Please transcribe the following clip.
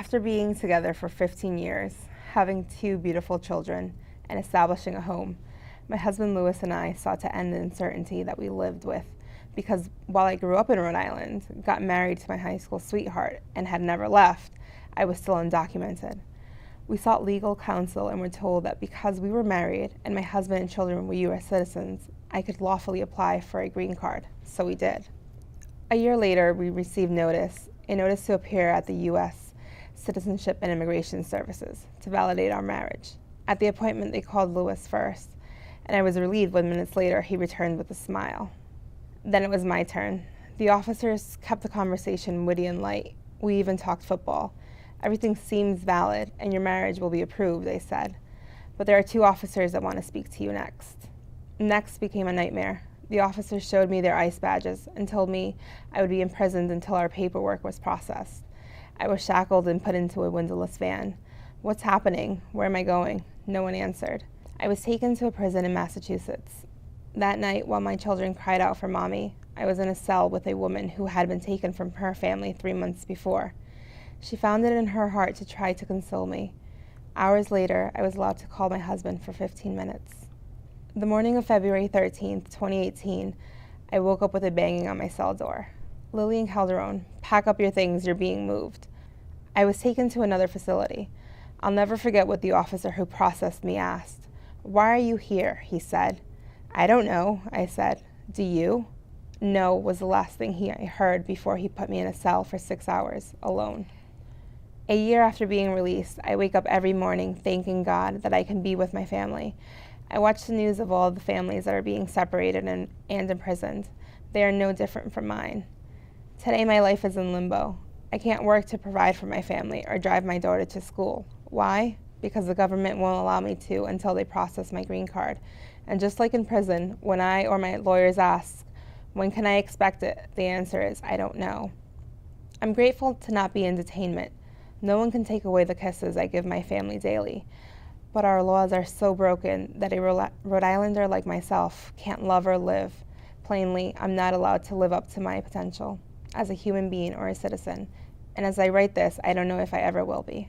After being together for 15 years, having 2 beautiful children, and establishing a home, my husband Lewis and I sought to end the uncertainty that we lived with because while I grew up in Rhode Island, got married to my high school sweetheart, and had never left, I was still undocumented. We sought legal counsel and were told that because we were married and my husband and children were U.S. citizens, I could lawfully apply for a green card, so we did. A year later, we received a notice to appear at the U.S. Citizenship and Immigration Services to validate our marriage. At the appointment, they called Lewis first, and I was relieved when minutes later he returned with a smile. Then it was my turn. The officers kept the conversation witty and light. We even talked football. Everything seems valid, and your marriage will be approved, they said. But there are 2 officers that want to speak to you next. Next became a nightmare. The officers showed me their ICE badges and told me I would be imprisoned until our paperwork was processed. I was shackled and put into a windowless van. What's happening? Where am I going? No one answered. I was taken to a prison in Massachusetts. That night, while my children cried out for mommy, I was in a cell with a woman who had been taken from her family 3 months before. She found it in her heart to try to console me. Hours later, I was allowed to call my husband for 15 minutes. The morning of February 13th, 2018, I woke up with a banging on my cell door. Lilian Calderon, pack up your things, you're being moved. I was taken to another facility. I'll never forget what the officer who processed me asked. Why are you here? He said. I don't know, I said. Do you? No was the last thing he heard before he put me in a cell for 6 hours, alone. A year after being released, I wake up every morning thanking God that I can be with my family. I watch the news of all the families that are being separated and imprisoned. They are no different from mine. Today my life is in limbo. I can't work to provide for my family or drive my daughter to school. Why? Because the government won't allow me to until they process my green card. And just like in prison, when I or my lawyers ask, when can I expect it? The answer is, I don't know. I'm grateful to not be in detainment. No one can take away the kisses I give my family daily. But our laws are so broken that a Rhode Islander like myself can't love or live. Plainly, I'm not allowed to live up to my potential as a human being or a citizen. And as I write this, I don't know if I ever will be.